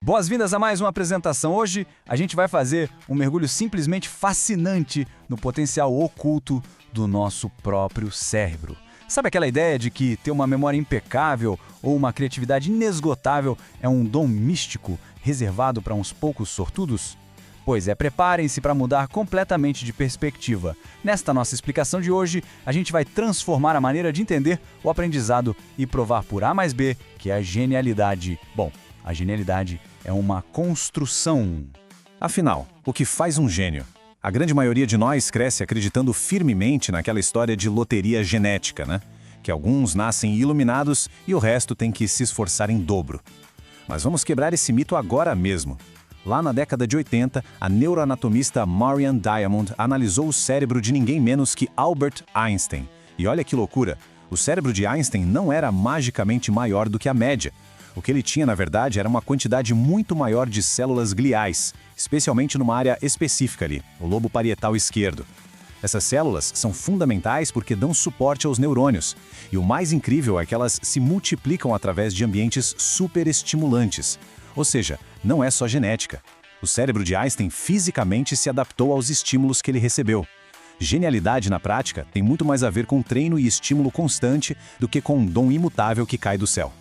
Boas-vindas a mais uma apresentação. Hoje a gente vai fazer um mergulho simplesmente fascinante no potencial oculto do nosso próprio cérebro. Sabe aquela ideia de que ter uma memória impecável ou uma criatividade inesgotável é um dom místico reservado para uns poucos sortudos? Pois é, preparem-se para mudar completamente de perspectiva. Nesta nossa explicação de hoje, a gente vai transformar a maneira de entender o aprendizado e provar por A mais B que a genialidade... Bom, a genialidade é uma construção. Afinal, o que faz um gênio? A grande maioria de nós cresce acreditando firmemente naquela história de loteria genética, né? Que alguns nascem iluminados e o resto tem que se esforçar em dobro. Mas vamos quebrar esse mito agora mesmo. Lá na década de 80, a neuroanatomista Marianne Diamond analisou o cérebro de ninguém menos que Albert Einstein. E olha que loucura, o cérebro de Einstein não era magicamente maior do que a média. O que ele tinha, na verdade, era uma quantidade muito maior de células gliais, especialmente numa área específica ali, o lobo parietal esquerdo. Essas células são fundamentais porque dão suporte aos neurônios. E o mais incrível é que elas se multiplicam através de ambientes superestimulantes. Ou seja, não é só genética. O cérebro de Einstein fisicamente se adaptou aos estímulos que ele recebeu. Genialidade na prática tem muito mais a ver com treino e estímulo constante do que com um dom imutável que cai do céu.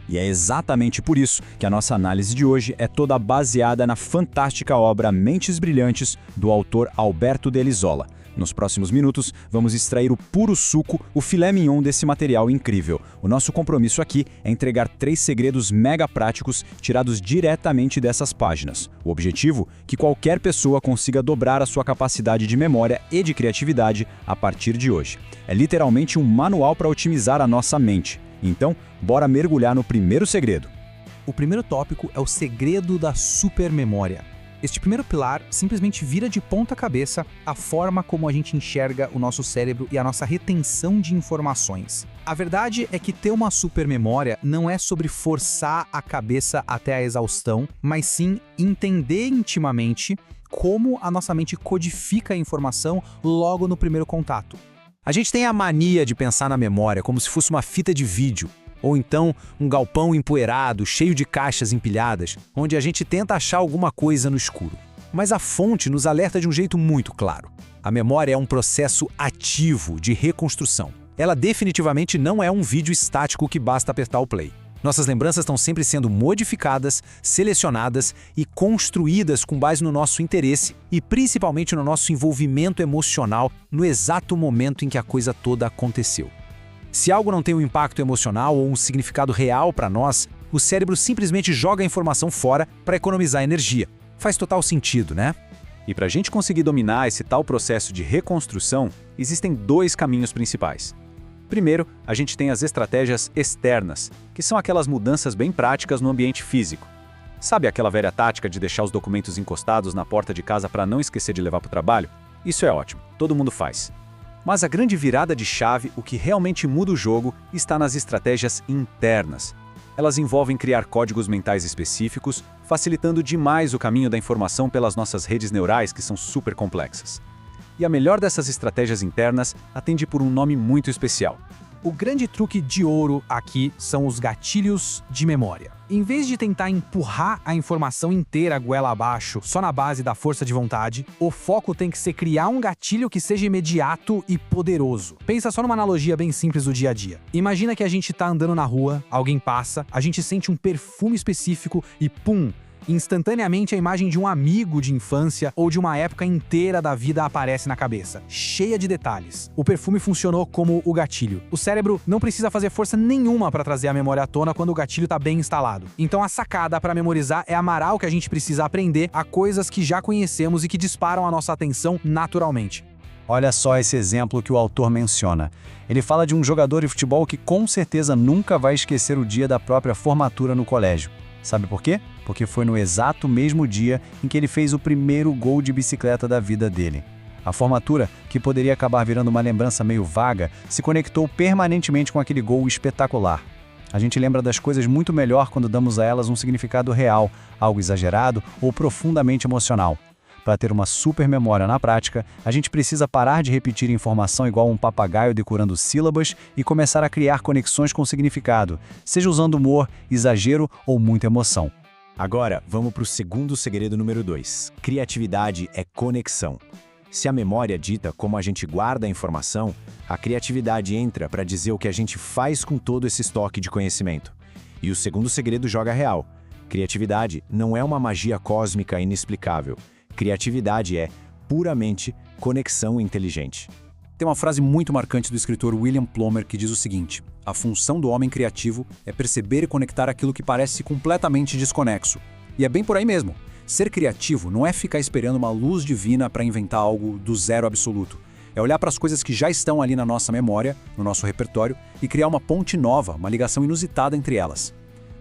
E é exatamente por isso que a nossa análise de hoje é toda baseada na fantástica obra Mentes Brilhantes, do autor Alberto Delissola. Nos próximos minutos, vamos extrair o puro suco, o filé mignon desse material incrível. O nosso compromisso aqui é entregar 3 segredos mega práticos tirados diretamente dessas páginas. O objetivo? Que qualquer pessoa consiga dobrar a sua capacidade de memória e de criatividade a partir de hoje. É literalmente um manual para otimizar a nossa mente. Então, bora mergulhar no primeiro segredo. O primeiro tópico é o segredo da supermemória. Este primeiro pilar simplesmente vira de ponta cabeça a forma como a gente enxerga o nosso cérebro e a nossa retenção de informações. A verdade é que ter uma supermemória não é sobre forçar a cabeça até a exaustão, mas sim entender intimamente como a nossa mente codifica a informação logo no primeiro contato. A gente tem a mania de pensar na memória como se fosse uma fita de vídeo, ou então um galpão empoeirado, cheio de caixas empilhadas, onde a gente tenta achar alguma coisa no escuro. Mas a fonte nos alerta de um jeito muito claro. A memória é um processo ativo de reconstrução. Ela definitivamente não é um vídeo estático que basta apertar o play. Nossas lembranças estão sempre sendo modificadas, selecionadas e construídas com base no nosso interesse e principalmente no nosso envolvimento emocional no exato momento em que a coisa toda aconteceu. Se algo não tem um impacto emocional ou um significado real para nós, o cérebro simplesmente joga a informação fora para economizar energia. Faz total sentido, né? E para a gente conseguir dominar esse tal processo de reconstrução, existem 2 caminhos principais. Primeiro, a gente tem as estratégias externas, que são aquelas mudanças bem práticas no ambiente físico. Sabe aquela velha tática de deixar os documentos encostados na porta de casa para não esquecer de levar para o trabalho? Isso é ótimo, todo mundo faz. Mas a grande virada de chave, o que realmente muda o jogo, está nas estratégias internas. Elas envolvem criar códigos mentais específicos, facilitando demais o caminho da informação pelas nossas redes neurais, que são super complexas. E a melhor dessas estratégias internas atende por um nome muito especial. O grande truque de ouro aqui são os gatilhos de memória. Em vez de tentar empurrar a informação inteira goela abaixo só na base da força de vontade, o foco tem que ser criar um gatilho que seja imediato e poderoso. Pensa só numa analogia bem simples do dia a dia. Imagina que a gente tá andando na rua, alguém passa, a gente sente um perfume específico e pum! Instantaneamente a imagem de um amigo de infância ou de uma época inteira da vida aparece na cabeça, cheia de detalhes. O perfume funcionou como o gatilho. O cérebro não precisa fazer força nenhuma para trazer a memória à tona quando o gatilho está bem instalado. Então a sacada para memorizar é amarrar o que a gente precisa aprender a coisas que já conhecemos e que disparam a nossa atenção naturalmente. Olha só esse exemplo que o autor menciona. Ele fala de um jogador de futebol que com certeza nunca vai esquecer o dia da própria formatura no colégio. Sabe por quê? Porque foi no exato mesmo dia em que ele fez o primeiro gol de bicicleta da vida dele. A formatura, que poderia acabar virando uma lembrança meio vaga, se conectou permanentemente com aquele gol espetacular. A gente lembra das coisas muito melhor quando damos a elas um significado real, algo exagerado ou profundamente emocional. Para ter uma super memória na prática, a gente precisa parar de repetir informação igual um papagaio decorando sílabas e começar a criar conexões com significado, seja usando humor, exagero ou muita emoção. Agora, vamos para o segundo segredo número 2. Criatividade é conexão. Se a memória dita como a gente guarda a informação, a criatividade entra para dizer o que a gente faz com todo esse estoque de conhecimento. E o segundo segredo joga real. Criatividade não é uma magia cósmica inexplicável. Criatividade é, puramente, conexão inteligente. Tem uma frase muito marcante do escritor William Plomer que diz o seguinte: a função do homem criativo é perceber e conectar aquilo que parece completamente desconexo. E é bem por aí mesmo. Ser criativo não é ficar esperando uma luz divina para inventar algo do zero absoluto. É olhar para as coisas que já estão ali na nossa memória, no nosso repertório, e criar uma ponte nova, uma ligação inusitada entre elas.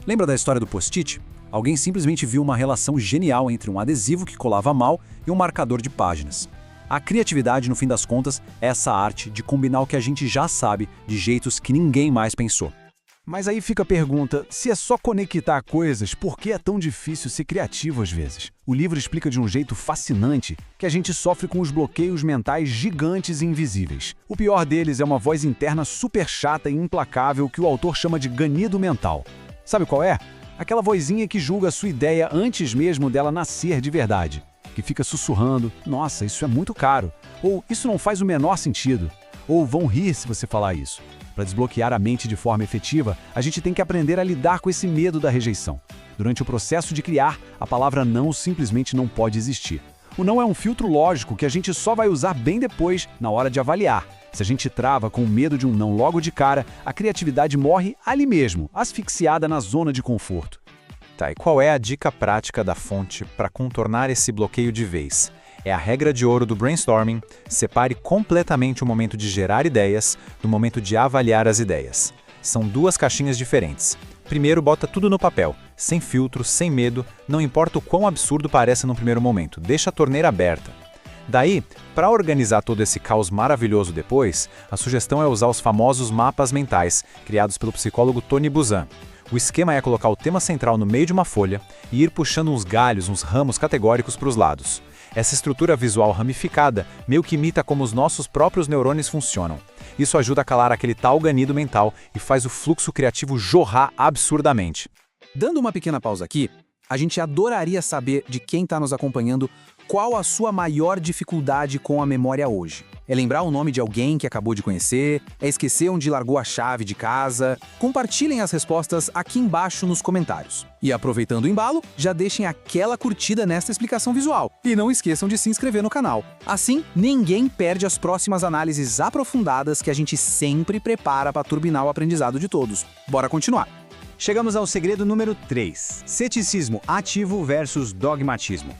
Lembra da história do post-it? Alguém simplesmente viu uma relação genial entre um adesivo que colava mal e um marcador de páginas. A criatividade, no fim das contas, é essa arte de combinar o que a gente já sabe de jeitos que ninguém mais pensou. Mas aí fica a pergunta, se é só conectar coisas, por que é tão difícil ser criativo às vezes? O livro explica de um jeito fascinante que a gente sofre com os bloqueios mentais gigantes e invisíveis. O pior deles é uma voz interna super chata e implacável que o autor chama de ganido mental. Sabe qual é? Aquela vozinha que julga a sua ideia antes mesmo dela nascer de verdade. Que fica sussurrando, nossa, isso é muito caro. Ou isso não faz o menor sentido. Ou vão rir se você falar isso. Para desbloquear a mente de forma efetiva, a gente tem que aprender a lidar com esse medo da rejeição. Durante o processo de criar, a palavra não simplesmente não pode existir. O não é um filtro lógico que a gente só vai usar bem depois, na hora de avaliar. Se a gente trava com medo de um não logo de cara, a criatividade morre ali mesmo, asfixiada na zona de conforto. Tá, e qual é a dica prática da fonte para contornar esse bloqueio de vez? É a regra de ouro do brainstorming: separe completamente o momento de gerar ideias do momento de avaliar as ideias. São duas caixinhas diferentes. Primeiro, bota tudo no papel, sem filtro, sem medo, não importa o quão absurdo pareça no primeiro momento, deixa a torneira aberta. Daí, para organizar todo esse caos maravilhoso depois, a sugestão é usar os famosos mapas mentais, criados pelo psicólogo Tony Buzan. O esquema é colocar o tema central no meio de uma folha e ir puxando uns galhos, uns ramos categóricos para os lados. Essa estrutura visual ramificada meio que imita como os nossos próprios neurônios funcionam. Isso ajuda a calar aquele tal ganido mental e faz o fluxo criativo jorrar absurdamente. Dando uma pequena pausa aqui, a gente adoraria saber de quem está nos acompanhando qual a sua maior dificuldade com a memória hoje. É lembrar o nome de alguém que acabou de conhecer? É esquecer onde largou a chave de casa? Compartilhem as respostas aqui embaixo nos comentários. E aproveitando o embalo, já deixem aquela curtida nesta explicação visual. E não esqueçam de se inscrever no canal. Assim, ninguém perde as próximas análises aprofundadas que a gente sempre prepara para turbinar o aprendizado de todos. Bora continuar! Chegamos ao segredo número 3, ceticismo ativo versus dogmatismo.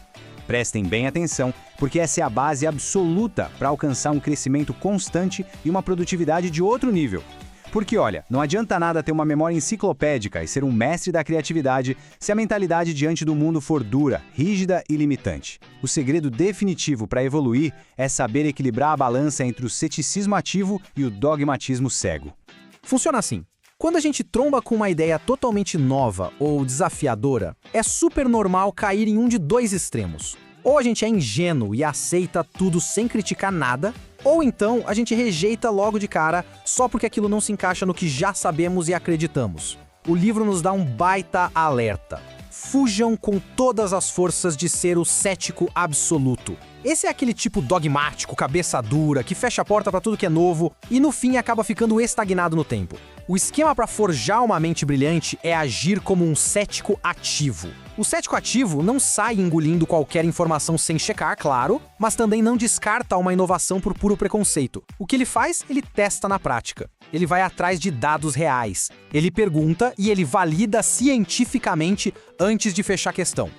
Prestem bem atenção, porque essa é a base absoluta para alcançar um crescimento constante e uma produtividade de outro nível. Porque, olha, não adianta nada ter uma memória enciclopédica e ser um mestre da criatividade se a mentalidade diante do mundo for dura, rígida e limitante. O segredo definitivo para evoluir é saber equilibrar a balança entre o ceticismo ativo e o dogmatismo cego. Funciona assim. Quando a gente tromba com uma ideia totalmente nova ou desafiadora, é super normal cair em um de dois extremos. Ou a gente é ingênuo e aceita tudo sem criticar nada, ou então a gente rejeita logo de cara só porque aquilo não se encaixa no que já sabemos e acreditamos. O livro nos dá um baita alerta. Fujam com todas as forças de ser o cético absoluto. Esse é aquele tipo dogmático, cabeça dura, que fecha a porta para tudo que é novo e no fim acaba ficando estagnado no tempo. O esquema para forjar uma mente brilhante é agir como um cético ativo. O cético ativo não sai engolindo qualquer informação sem checar, claro, mas também não descarta uma inovação por puro preconceito. O que ele faz? Ele testa na prática. Ele vai atrás de dados reais. Ele pergunta e ele valida cientificamente antes de fechar a questão.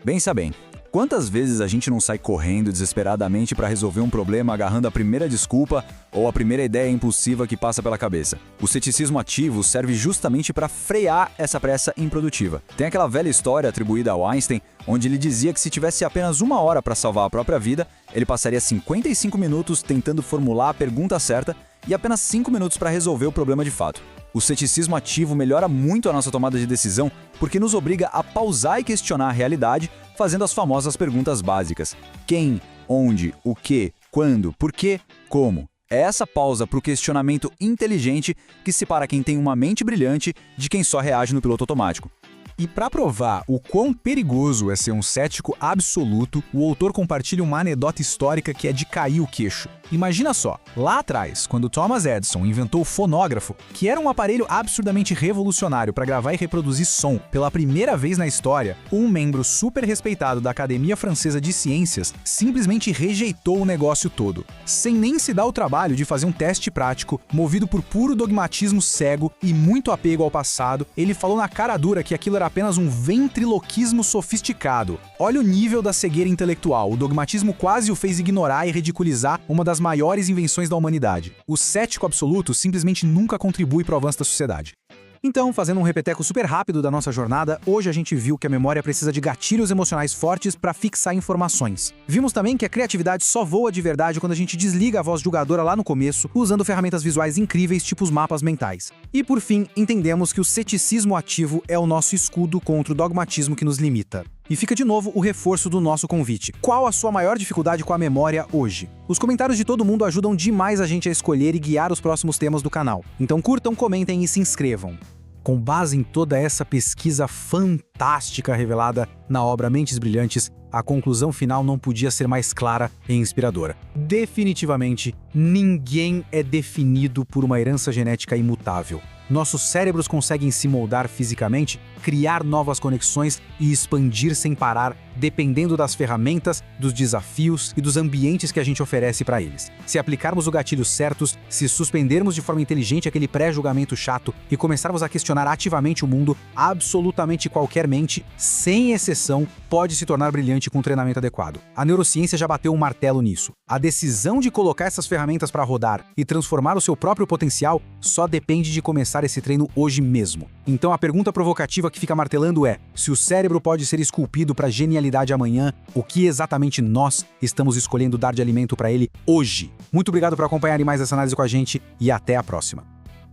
Pensa bem. Quantas vezes a gente não sai correndo desesperadamente para resolver um problema agarrando a primeira desculpa ou a primeira ideia impulsiva que passa pela cabeça? O ceticismo ativo serve justamente para frear essa pressa improdutiva. Tem aquela velha história atribuída ao Einstein, onde ele dizia que se tivesse apenas 1 hora para salvar a própria vida, ele passaria 55 minutos tentando formular a pergunta certa e apenas 5 minutos para resolver o problema de fato. O ceticismo ativo melhora muito a nossa tomada de decisão porque nos obriga a pausar e questionar a realidade, fazendo as famosas perguntas básicas. Quem, onde, o que, quando, por quê, como. É essa pausa para o questionamento inteligente que separa quem tem uma mente brilhante de quem só reage no piloto automático. E para provar o quão perigoso é ser um cético absoluto, o autor compartilha uma anedota histórica que é de cair o queixo. Imagina só, lá atrás, quando Thomas Edison inventou o fonógrafo, que era um aparelho absurdamente revolucionário para gravar e reproduzir som pela primeira vez na história, um membro super respeitado da Academia Francesa de Ciências simplesmente rejeitou o negócio todo, sem nem se dar o trabalho de fazer um teste prático, movido por puro dogmatismo cego e muito apego ao passado. Ele falou na cara dura que aquilo era apenas um ventriloquismo sofisticado. Olha o nível da cegueira intelectual, o dogmatismo quase o fez ignorar e ridiculizar uma das maiores invenções da humanidade. O cético absoluto simplesmente nunca contribui para o avanço da sociedade. Então, fazendo um repeteco super rápido da nossa jornada, hoje a gente viu que a memória precisa de gatilhos emocionais fortes para fixar informações. Vimos também que a criatividade só voa de verdade quando a gente desliga a voz julgadora lá no começo, usando ferramentas visuais incríveis tipo os mapas mentais. E por fim, entendemos que o ceticismo ativo é o nosso escudo contra o dogmatismo que nos limita. E fica de novo o reforço do nosso convite. Qual a sua maior dificuldade com a memória hoje? Os comentários de todo mundo ajudam demais a gente a escolher e guiar os próximos temas do canal. Então curtam, comentem e se inscrevam. Com base em toda essa pesquisa fantástica revelada na obra Mentes Brilhantes, a conclusão final não podia ser mais clara e inspiradora. Definitivamente, ninguém é definido por uma herança genética imutável. Nossos cérebros conseguem se moldar fisicamente, criar novas conexões e expandir sem parar, dependendo das ferramentas, dos desafios e dos ambientes que a gente oferece para eles. Se aplicarmos os gatilhos certos, se suspendermos de forma inteligente aquele pré-julgamento chato e começarmos a questionar ativamente o mundo, absolutamente qualquer mente, sem exceção, pode se tornar brilhante com um treinamento adequado. A neurociência já bateu um martelo nisso. A decisão de colocar essas ferramentas para rodar e transformar o seu próprio potencial só depende de começar esse treino hoje mesmo. Então a pergunta provocativa que fica martelando é: se o cérebro pode ser esculpido para genialidade amanhã, o que exatamente nós estamos escolhendo dar de alimento para ele hoje? Muito obrigado por acompanharem mais essa análise com a gente e até a próxima.